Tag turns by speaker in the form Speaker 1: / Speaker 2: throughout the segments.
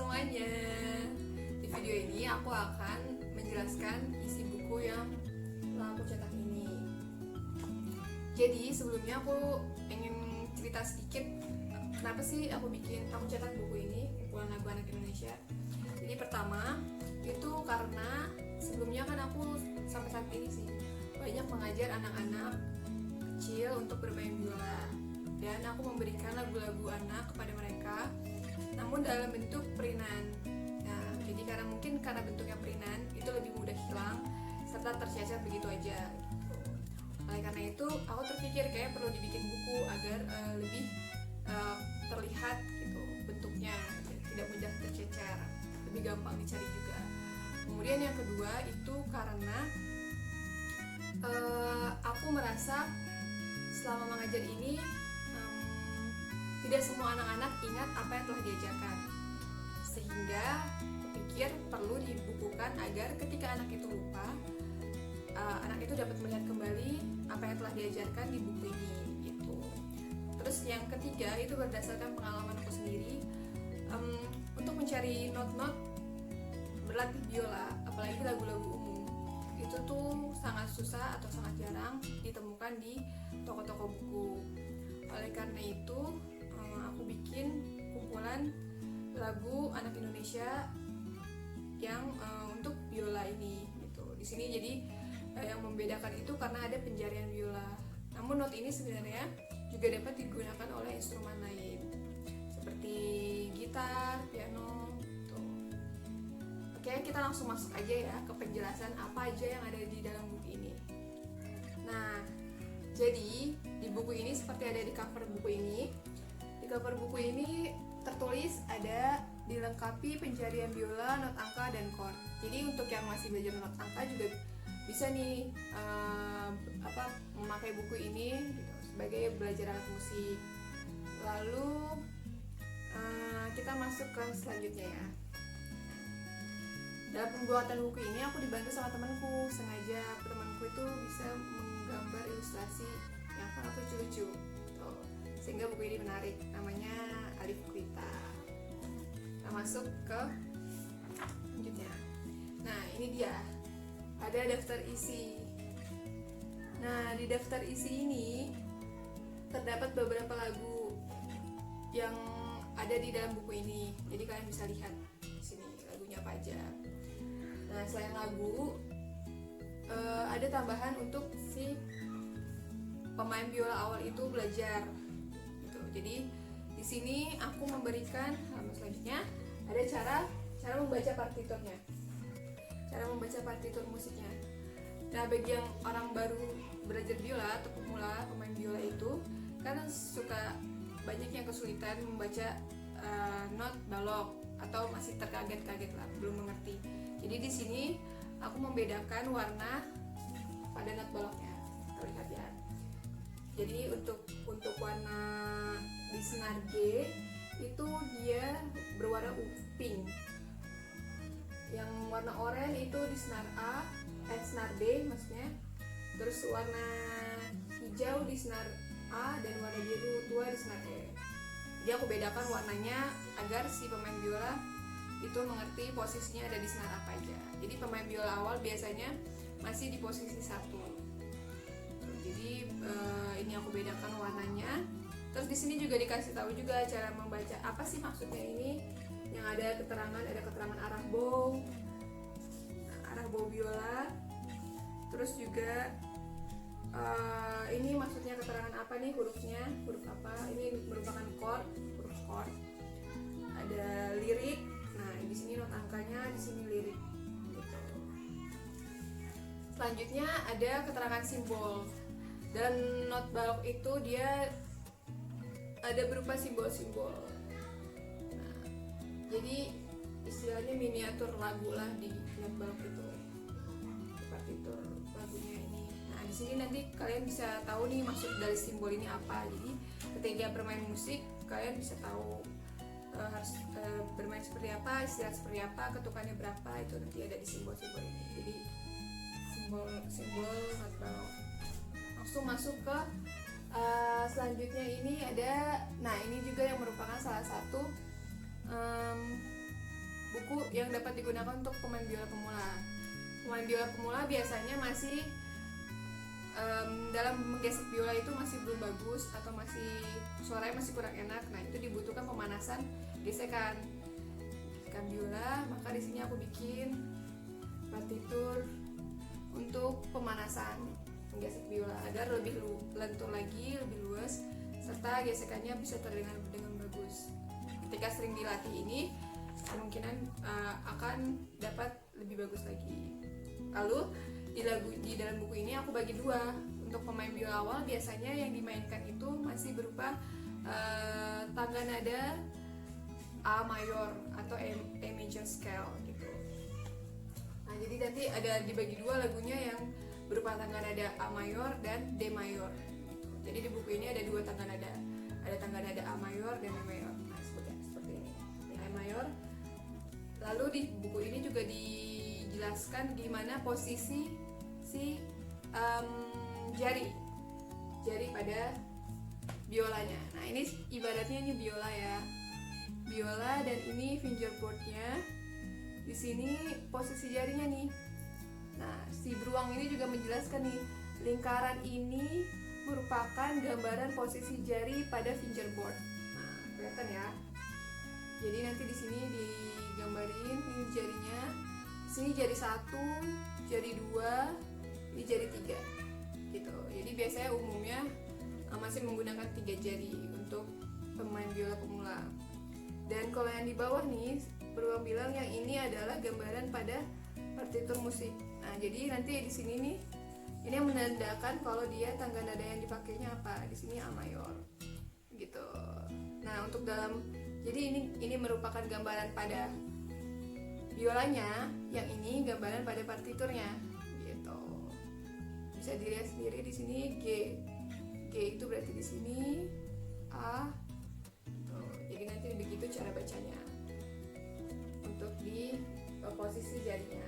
Speaker 1: semuanya. Di video ini aku akan menjelaskan isi buku yang telah aku cetak ini. Jadi sebelumnya aku ingin cerita sedikit kenapa sih aku cetak buku ini, kumpulan lagu anak Indonesia. Jadi pertama itu karena sebelumnya kan aku sampai saat ini sih banyak mengajar anak-anak kecil untuk bermain biola, dan aku memberikan lagu-lagu anak kepada mereka, namun dalam bentuk perinan. Nah, jadi karena bentuknya perinan itu lebih mudah hilang serta tercecer begitu aja. Oleh karena itu, aku terpikir kayak perlu dibikin buku agar lebih terlihat gitu bentuknya, tidak mudah tercecer, lebih gampang dicari juga. Kemudian yang kedua itu karena aku merasa selama mengajar ini tidak semua anak-anak ingat apa yang telah diajarkan, sehingga kupikir perlu dibukukan agar ketika anak itu lupa, anak itu dapat melihat kembali apa yang telah diajarkan di buku ini gitu. Terus yang ketiga itu berdasarkan pengalaman aku sendiri, untuk mencari not-not berlatih biola, apalagi lagu-lagu umum, itu tuh sangat susah atau sangat jarang ditemukan di toko-toko buku. Oleh karena itu aku bikin kumpulan lagu anak Indonesia yang untuk biola ini gitu. Di sini jadi yang membedakan itu karena ada penjarian biola. Namun not ini sebenarnya juga dapat digunakan oleh instrumen lain seperti gitar, piano gitu. Oke, kita langsung masuk aja ya ke penjelasan apa aja yang ada di dalam buku ini. Nah, jadi di buku ini seperti ada di cover buku ini. Di cover buku ini tertulis ada dilengkapi penjarian biola, not angka, dan chord. Jadi untuk yang masih belajar not angka juga bisa nih memakai buku ini gitu, sebagai belajar alat musik. Lalu kita masuk ke selanjutnya ya. Dalam pembuatan buku ini aku dibantu sama temanku. Sengaja temanku itu bisa menggambar ilustrasi yang sangat lucu-lucu gitu, sehingga buku ini menarik. Namanya Alif Kwita. Kita masuk ke selanjutnya. Nah, ini dia, ada daftar isi. Nah, di daftar isi ini terdapat beberapa lagu yang ada di dalam buku ini. Jadi kalian bisa lihat di sini lagunya apa aja. Nah, selain lagu, ada tambahan untuk si pemain biola awal itu belajar gitu. Jadi di sini aku memberikan halaman selanjutnya ada cara membaca partiturnya, cara membaca partitur musiknya. Nah, bagi yang orang baru belajar biola atau pemula pemain biola itu kan suka banyak yang kesulitan membaca not balok atau masih terkaget-kaget lah, belum mengerti. Jadi di sini aku membedakan warna pada not baloknya, terlihat ya. Jadi untuk warna di senar G itu dia berwarna pink. Yang warna oranye itu di senar A, senar D maksudnya. Terus warna hijau di senar A dan warna biru tua di senar E. Jadi aku bedakan warnanya agar si pemain biola itu mengerti posisinya ada di senar apa aja. Jadi pemain biola awal biasanya masih di posisi 1. Jadi ini aku bedakan warnanya. Terus di sini juga dikasih tahu juga cara membaca apa sih maksudnya ini. Yang ada keterangan arah bow, arah bow biola. Terus juga ini maksudnya keterangan apa nih, hurufnya, huruf apa? Ini merupakan chord, huruf chord. Ada lirik. Nah, di sini not angkanya, di sini lirik. Gitu. Selanjutnya ada keterangan simbol. Dan not balok itu dia ada berupa simbol-simbol. Nah, jadi istilahnya miniatur lagu lah di not balok itu. Partitur lagunya ini. Nah, di sini nanti kalian bisa tahu nih maksud dari simbol ini apa. Jadi ketika bermain musik kalian bisa tahu harus bermain seperti apa, istilah seperti apa, ketukannya berapa, itu nanti ada di simbol-simbol ini. Jadi simbol not balok. Langsung masuk ke selanjutnya ini ada, nah ini juga yang merupakan salah satu yang dapat digunakan untuk pemain biola pemula. Pemain biola pemula biasanya masih dalam menggesek biola itu masih belum bagus atau masih suaranya masih kurang enak. Nah, itu dibutuhkan pemanasan gesekan biola. Maka di sini aku bikin partitur untuk pemanasan menggesek biola agar lebih lentur lagi, lebih luas, serta gesekannya bisa terdengar dengan bagus. Ketika sering dilatih ini, kemungkinan akan dapat lebih bagus lagi. Lalu di dalam buku ini aku bagi dua. Untuk pemain biola awal biasanya yang dimainkan itu masih berupa tangga nada A mayor atau A major scale gitu. Nah, jadi nanti ada dibagi dua lagunya yang berupa tangga nada A mayor dan D mayor. Jadi di buku ini ada dua tangga nada. Ada tangga nada A mayor dan D mayor. Nah, seperti ini. Ini A mayor. Lalu di buku ini juga dijelaskan di mana posisi si jari pada biolanya. Nah, ini ibaratnya ini biola ya. Biola dan ini fingerboardnya. Di sini posisi jarinya nih. Nah, si beruang ini juga menjelaskan nih, lingkaran ini merupakan gambaran posisi jari pada fingerboard. Nah, kelihatan ya. Jadi nanti di sini digambarin ini jarinya. Di sini jari 1, jari 2, ini jari 3. Gitu. Jadi biasanya umumnya masih menggunakan 3 jari untuk pemain biola pemula. Dan kalau yang di bawah nih, beruang bilang yang ini adalah gambaran pada partitur musik. Nah, jadi nanti di sini nih, ini yang menandakan kalau dia tangga nada yang dipakainya apa. Di sini A mayor, gitu. Nah, untuk jadi ini merupakan gambaran pada biolanya, yang ini gambaran pada partiturnya, gitu. Bisa dilihat sendiri di sini G itu berarti di sini A. Tuh, jadi nanti begitu cara bacanya untuk di posisi jarinya.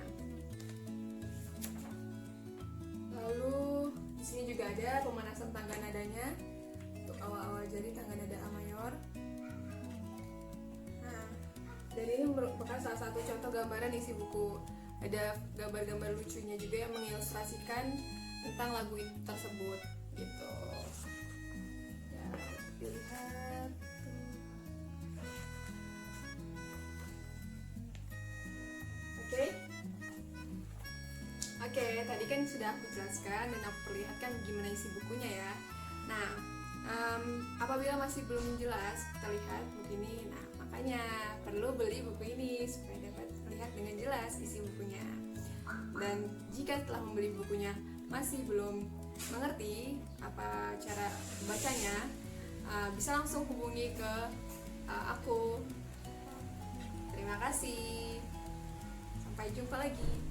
Speaker 1: Lalu di sini juga ada pemanasan tangga nadanya untuk awal-awal jari tangga nada A mayor. Nah, dan ini merupakan salah satu contoh gambaran isi buku. Ada gambar-gambar lucunya juga yang mengilustrasikan tentang lagu tersebut, gitu. Ya, dilihat. Oke, tadi kan sudah aku jelaskan dan aku perlihatkan gimana isi bukunya ya. Nah, apabila masih belum jelas, kita lihat begini. Nah, makanya perlu beli buku ini supaya dapat melihat dengan jelas isi bukunya. Dan jika telah membeli bukunya masih belum mengerti apa cara bacanya, bisa langsung hubungi ke aku. Terima kasih. Sampai jumpa lagi.